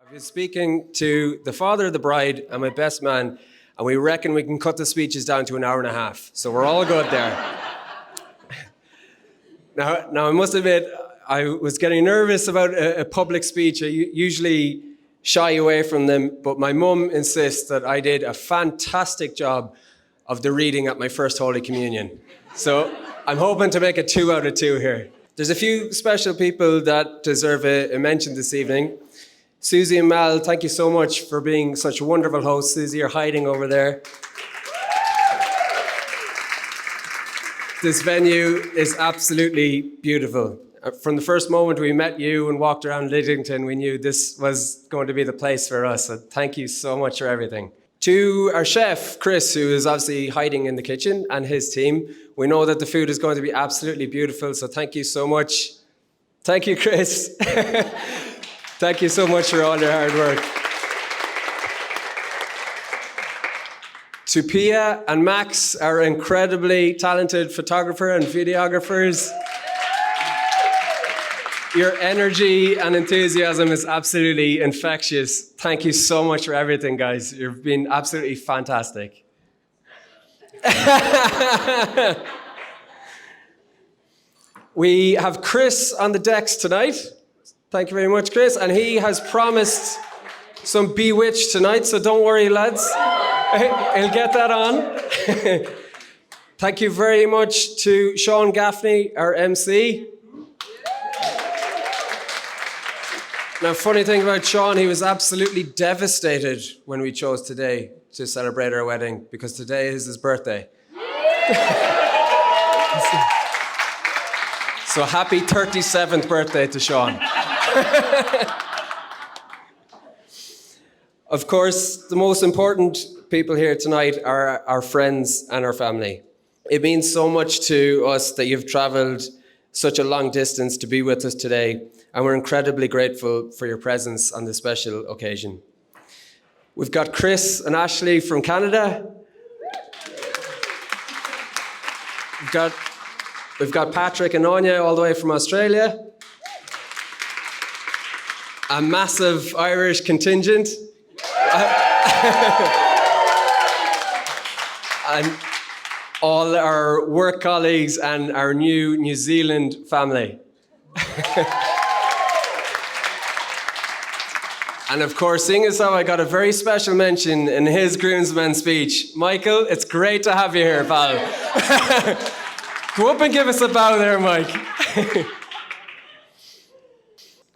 I've been speaking to the father of the bride and my best man, and we reckon we can cut the speeches down to an hour and a half. So we're all good there. Now I must admit, I was getting nervous about a public speech. I usually shy away from them, but my mum insists that I did a fantastic job of the reading at my first Holy Communion. So I'm hoping to make a 2 out of 2 here. There's a few special people that deserve a mention this evening. Susie and Mal, thank you so much for being such a wonderful host. Susie, you're hiding over there. This venue is absolutely beautiful. From the first moment we met you and walked around Lidington, we knew this was going to be the place for us. So thank you so much for everything. To our chef, Chris, who is obviously hiding in the kitchen, and his team, we know that the food is going to be absolutely beautiful, so thank you so much. Thank you, Chris. Thank you so much for all your hard work. To Pia and Max, our incredibly talented photographer and videographers. Your energy and enthusiasm is absolutely infectious. Thank you so much for everything, guys. You've been absolutely fantastic. We have Chris on the decks tonight. Thank you very much, Chris. And he has promised some Bewitched tonight, so don't worry, lads. He'll get that on. Thank you very much to Sean Gaffney, our MC. Now, funny thing about Sean, he was absolutely devastated when we chose today to celebrate our wedding, because today is his birthday. So happy 37th birthday to Sean. Of course, the most important people here tonight are our friends and our family. It means so much to us that you've traveled such a long distance to be with us today, and we're incredibly grateful for your presence on this special occasion. We've got Chris and Ashley from Canada. We've got Patrick and Anya all the way from Australia. A massive Irish contingent. And all our work colleagues and our new New Zealand family. And of course, seeing as how I got a very special mention in his groomsman speech, Michael, it's great to have you here, pal. Go up and give us a bow there, Mike.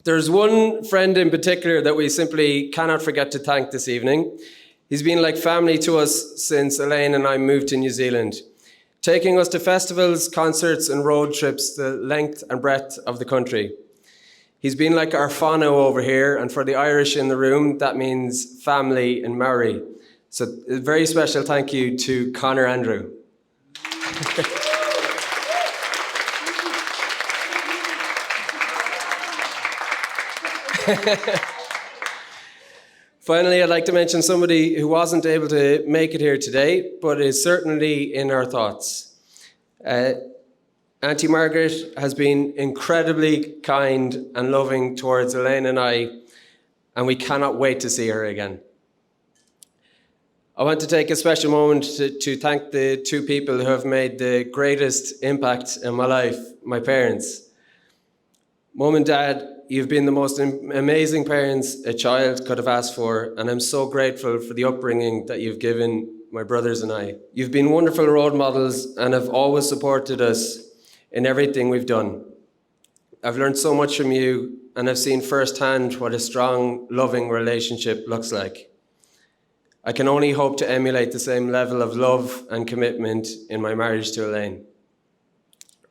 There's one friend in particular that we simply cannot forget to thank this evening. He's been like family to us since Elaine and I moved to New Zealand, taking us to festivals, concerts, and road trips the length and breadth of the country. He's been like our whānau over here, and for the Irish in the room, that means family in Maori. So a very special thank you to Conor Andrew. Finally, I'd like to mention somebody who wasn't able to make it here today, but is certainly in our thoughts. Auntie Margaret has been incredibly kind and loving towards Elaine and I, and we cannot wait to see her again. I want to take a special moment to thank the two people who have made the greatest impact in my life, my parents. Mum and Dad, you've been the most amazing parents a child could have asked for, and I'm so grateful for the upbringing that you've given my brothers and I. You've been wonderful role models and have always supported us in everything we've done. I've learned so much from you, and I've seen firsthand what a strong, loving relationship looks like. I can only hope to emulate the same level of love and commitment in my marriage to Elaine.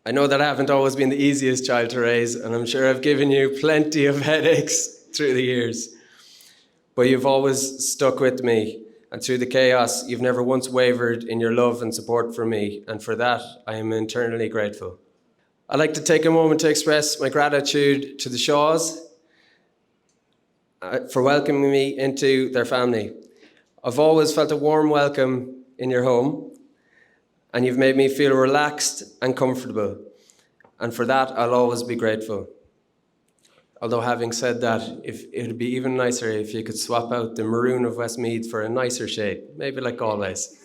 I know that I haven't always been the easiest child to raise, and I'm sure I've given you plenty of headaches through the years. But you've always stuck with me, and through the chaos, you've never once wavered in your love and support for me, and for that, I am eternally grateful. I'd like to take a moment to express my gratitude to the Shaws for welcoming me into their family. I've always felt a warm welcome in your home, and you've made me feel relaxed and comfortable. And for that, I'll always be grateful. Although having said that, if it'd be even nicer if you could swap out the maroon of Westmeath for a nicer shade, maybe like always.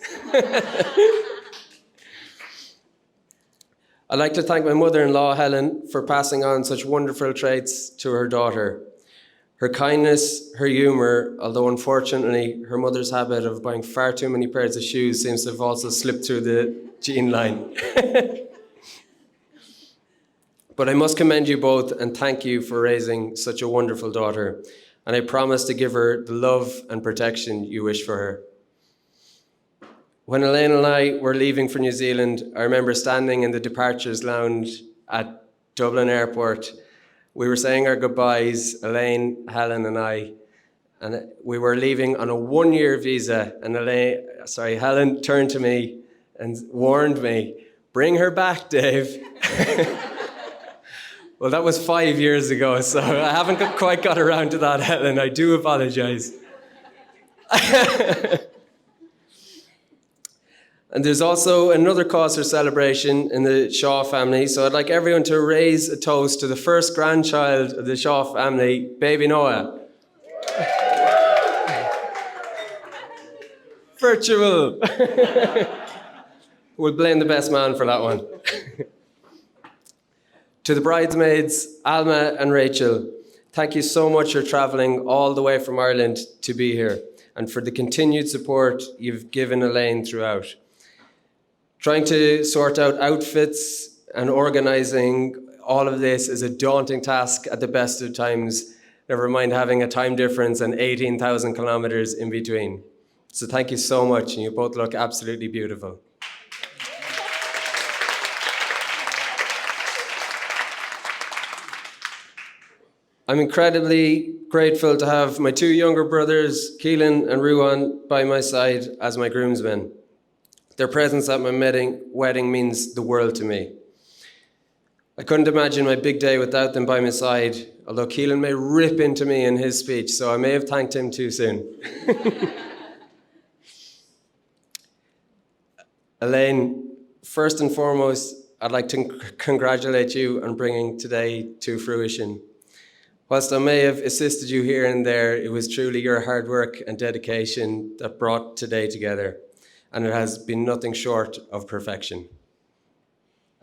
I'd like to thank my mother-in-law, Helen, for passing on such wonderful traits to her daughter. Her kindness, her humour, although unfortunately her mother's habit of buying far too many pairs of shoes seems to have also slipped through the gene line. But I must commend you both and thank you for raising such a wonderful daughter. And I promise to give her the love and protection you wish for her. When Elaine and I were leaving for New Zealand, I remember standing in the departures lounge at Dublin Airport. We were saying our goodbyes, Elaine, Helen and I, and we were leaving on a 1-year visa. And Helen turned to me and warned me, "Bring her back, Dave." Well, that was 5 years ago, so I haven't quite got around to that, Helen. I do apologise. And there's also another cause for celebration in the Shaw family, so I'd like everyone to raise a toast to the first grandchild of the Shaw family, baby Noah. Virtual. We'll blame the best man for that one. To the bridesmaids, Alma and Rachel, thank you so much for travelling all the way from Ireland to be here and for the continued support you've given Elaine throughout. Trying to sort out outfits and organising all of this is a daunting task at the best of times, never mind having a time difference and 18,000 kilometres in between. So thank you so much, and you both look absolutely beautiful. I'm incredibly grateful to have my 2 younger brothers, Keelan and Ruan, by my side as my groomsmen. Their presence at my wedding means the world to me. I couldn't imagine my big day without them by my side, although Keelan may rip into me in his speech, so I may have thanked him too soon. Elaine, first and foremost, I'd like to congratulate you on bringing today to fruition. Whilst I may have assisted you here and there, it was truly your hard work and dedication that brought today together, and it has been nothing short of perfection.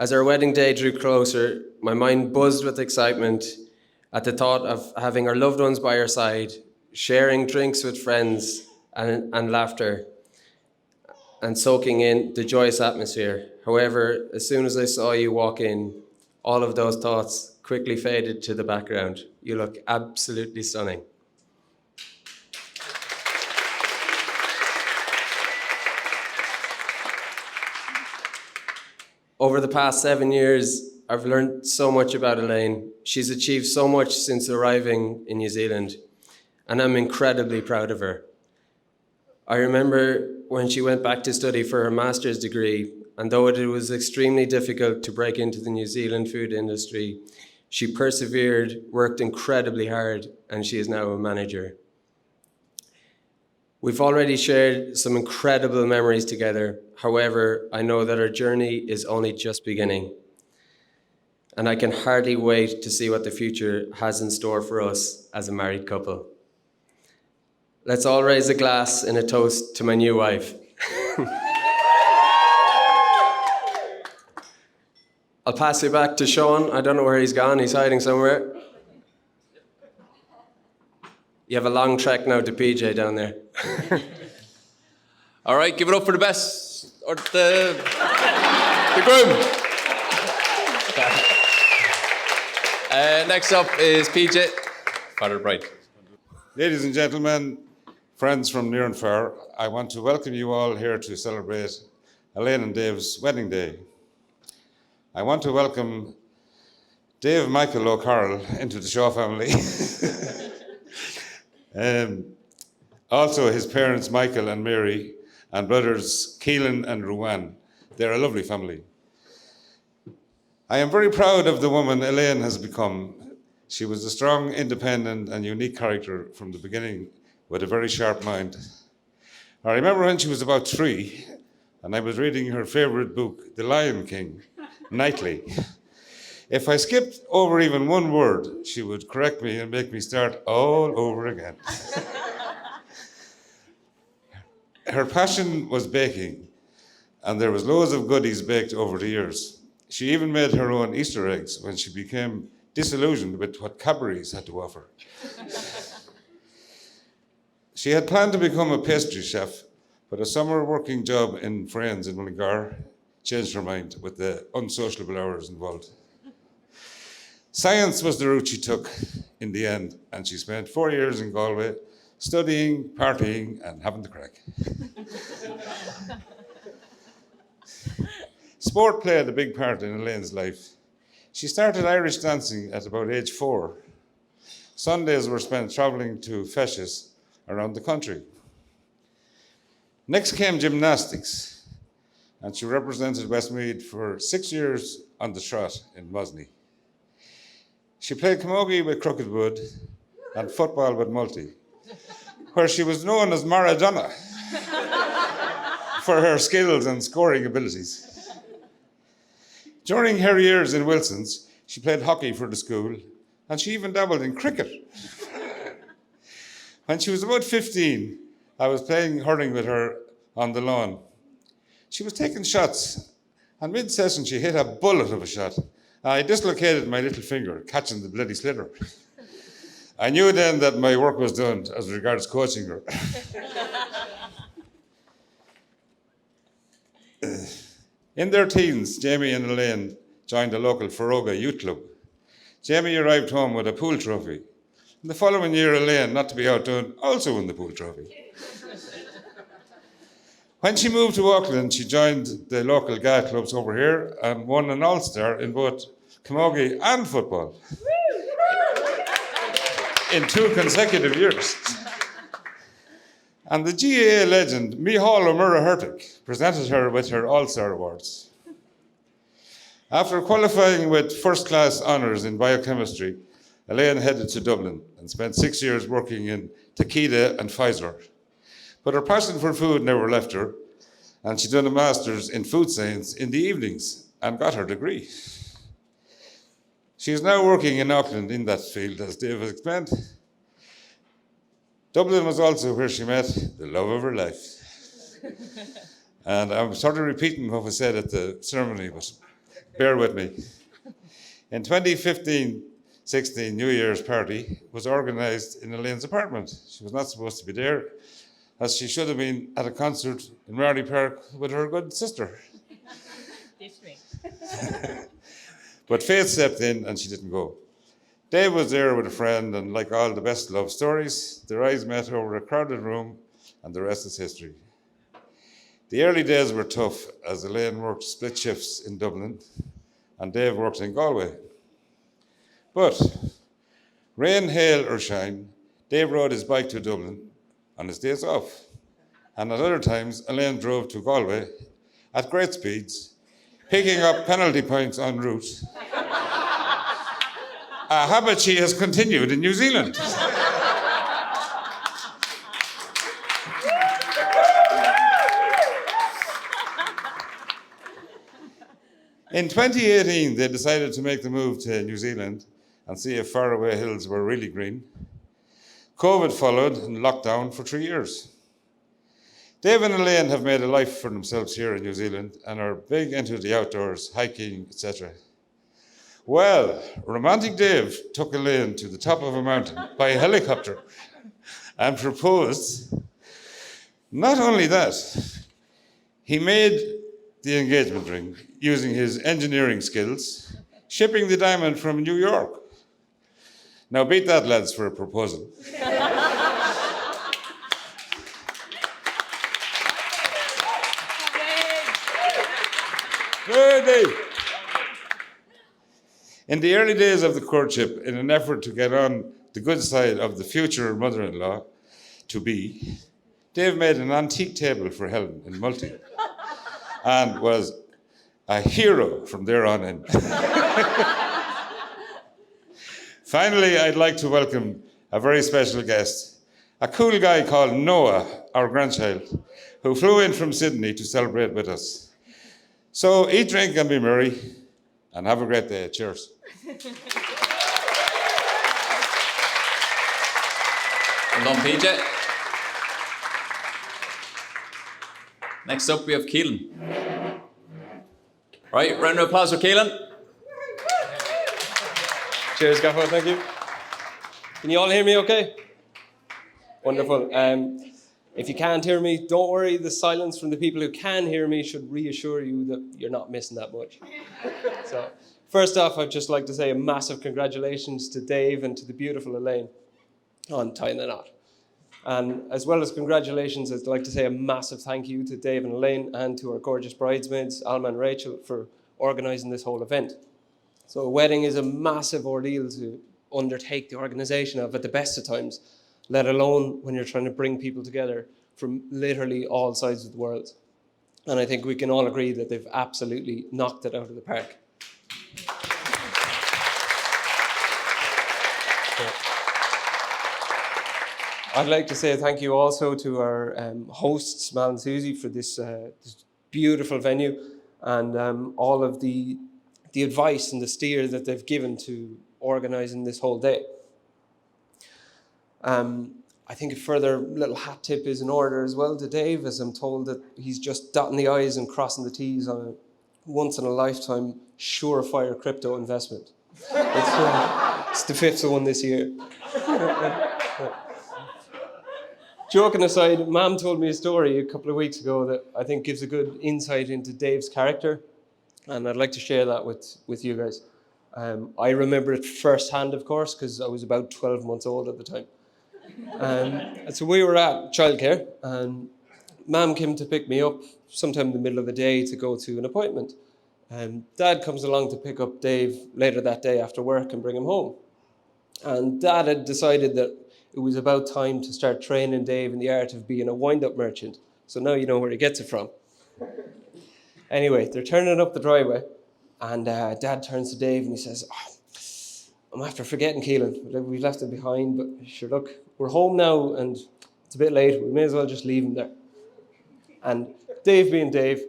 As our wedding day drew closer, my mind buzzed with excitement at the thought of having our loved ones by our side, sharing drinks with friends and laughter, and soaking in the joyous atmosphere. However, as soon as I saw you walk in, all of those thoughts quickly faded to the background. You look absolutely stunning. Over the past 7 years, I've learned so much about Elaine. She's achieved so much since arriving in New Zealand, and I'm incredibly proud of her. I remember when she went back to study for her master's degree, and though it was extremely difficult to break into the New Zealand food industry, she persevered, worked incredibly hard, and she is now a manager. We've already shared some incredible memories together. However, I know that our journey is only just beginning, and I can hardly wait to see what the future has in store for us as a married couple. Let's all raise a glass in a toast to my new wife. I'll pass you back to Sean. I don't know where he's gone. He's hiding somewhere. You have a long trek now to PJ down there. All right, give it up for the best, or the groom. Next up is PJ, father of the bride. Ladies and gentlemen, friends from near and far, I want to welcome you all here to celebrate Elaine and Dave's wedding day. I want to welcome Dave Michael O'Carroll into the Shaw family. Also his parents Michael and Mary, and brothers Keelan and Ruan. They're a lovely family. I am very proud of the woman Elaine has become. She was a strong, independent and unique character from the beginning with a very sharp mind. I remember when she was about 3 and I was reading her favourite book, The Lion King, nightly. If I skipped over even one word, she would correct me and make me start all over again. Her passion was baking, and there was loads of goodies baked over the years. She even made her own Easter eggs when she became disillusioned with what Cadbury's had to offer. She had planned to become a pastry chef, but a summer working job in Friends in Mullingar changed her mind with the unsociable hours involved. Science was the route she took in the end, and she spent 4 years in Galway studying, partying, and having the crack. Sport played a big part in Elaine's life. She started Irish dancing at about age 4. Sundays were spent travelling to feises around the country. Next came gymnastics, and she represented Westmeath for 6 years on the trot in Mosney. She played camogie with Crookedwood and football with Multi, where she was known as Maradona for her skills and scoring abilities. During her years in Wilson's, she played hockey for the school, and she even dabbled in cricket. When she was about 15, I was playing hurling with her on the lawn. She was taking shots, and mid-session she hit a bullet of a shot. I dislocated my little finger, catching the bloody sliotar. I knew then that my work was done as regards coaching her. In their teens, Jamie and Elaine joined a local Feroga youth club. Jamie arrived home with a pool trophy. And the following year, Elaine, not to be outdone, also won the pool trophy. When she moved to Auckland, she joined the local GA clubs over here and won an all-star in both camogie and football in 2 consecutive years. And the GAA legend, Micheál O'Meara Hurtig, presented her with her All-Star Awards. After qualifying with first-class honours in biochemistry, Elaine headed to Dublin and spent 6 years working in Takeda and Pfizer. But her passion for food never left her, and she did a master's in food science in the evenings and got her degree. She is now working in Auckland in that field, as Dave has explained. Dublin was also where she met the love of her life. And I'm sort of repeating what was said at the ceremony, but bear with me. In 2015-16 New Year's party was organised in Elaine's apartment. She was not supposed to be there, as she should have been at a concert in Marley Park with her good sister. But fate stepped in and she didn't go. Dave was there with a friend, and like all the best love stories, their eyes met over a crowded room, and the rest is history. The early days were tough, as Elaine worked split shifts in Dublin, and Dave worked in Galway. But rain, hail or shine, Dave rode his bike to Dublin on his days off. And at other times, Elaine drove to Galway at great speeds, picking up penalty points en route. A habit she has continued in New Zealand. In 2018, they decided to make the move to New Zealand and see if faraway hills were really green. COVID followed and lockdown for 3 years. Dave and Elaine have made a life for themselves here in New Zealand and are big into the outdoors, hiking, etc. Well, romantic Dave took Elaine to the top of a mountain by helicopter and proposed. Not only that, he made the engagement ring using his engineering skills, shipping the diamond from New York. Now beat that, lads, for a proposal. Good. In the early days of the courtship, in an effort to get on the good side of the future mother-in-law to be, Dave made an antique table for Helen in Multi and was a hero from there on in. Finally, I'd like to welcome a very special guest, a cool guy called Noah, our grandchild, who flew in from Sydney to celebrate with us. So eat, drink and be merry. And have a great day. Cheers. Well done, PJ. Next up, we have Keelan. Right, round of applause for Keelan. Cheers, Gaffer, thank you. Can you all hear me okay? Wonderful. If you can't hear me, don't worry. The silence from the people who can hear me should reassure you that you're not missing that much. So, first off, I'd just like to say a massive congratulations to Dave and to the beautiful Elaine on tying the knot. And as well as congratulations, I'd like to say a massive thank you to Dave and Elaine and to our gorgeous bridesmaids, Alma and Rachel, for organising this whole event. So a wedding is a massive ordeal to undertake the organisation of at the best of times, let alone when you're trying to bring people together from literally all sides of the world. And I think we can all agree that they've absolutely knocked it out of the park. I'd like to say thank you also to our hosts, Mal and Susie, for this beautiful venue and all of the advice and the steer that they've given to organising this whole day. I think a further little hat tip is in order as well to Dave, as I'm told that he's just dotting the I's and crossing the T's on a once-in-a-lifetime surefire crypto investment. It's the fifth one this year. Joking aside, Mum told me a story a couple of weeks ago that I think gives a good insight into Dave's character, and I'd like to share that with you guys. I remember it firsthand, of course, because I was about 12 months old at the time. And so we were at childcare, and Mum came to pick me up sometime in the middle of the day to go to an appointment. Dad comes along to pick up Dave later that day after work and bring him home. And Dad had decided that it was about time to start training Dave in the art of being a wind-up merchant. So now you know where he gets it from. Anyway, they're turning up the driveway, and Dad turns to Dave and he says, I'm after forgetting Keelan. We left him behind, but sure, look, we're home now and it's a bit late. We may as well just leave him there. And Dave being Dave,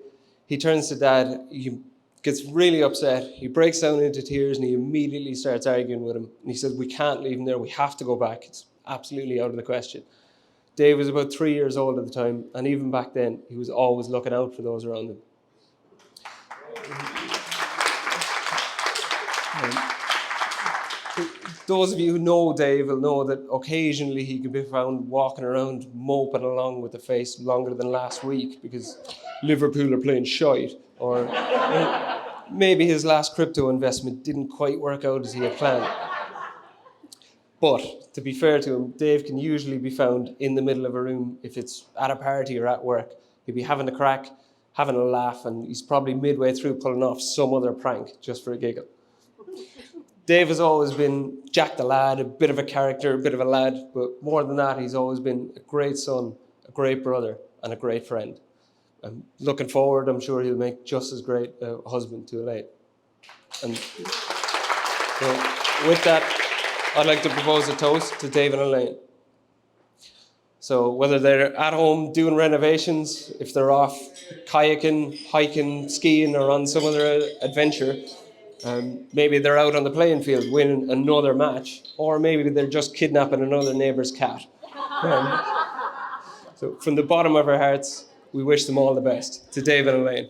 he turns to Dad, he gets really upset, he breaks down into tears and he immediately starts arguing with him. And he says, we can't leave him there, we have to go back. It's absolutely out of the question. Dave was about 3 years old at the time, and even back then, he was always looking out for those around him. Those of you who know Dave will know that occasionally he can be found walking around moping along with a face longer than last week because Liverpool are playing shite, or maybe his last crypto investment didn't quite work out as he had planned. But, to be fair to him, Dave can usually be found in the middle of a room if it's at a party or at work. He'll be having a crack, having a laugh, and he's probably midway through pulling off some other prank just for a giggle. Dave has always been Jack the lad, a bit of a character, a bit of a lad, but more than that, he's always been a great son, a great brother, and a great friend. I'm looking forward, I'm sure he'll make just as great a husband to Elaine. And so, with that, I'd like to propose a toast to Dave and Elaine. So whether they're at home doing renovations, if they're off kayaking, hiking, skiing, or on some other adventure, maybe they're out on the playing field winning another match, or maybe they're just kidnapping another neighbour's cat. So from the bottom of our hearts, we wish them all the best. To Dave and Elaine.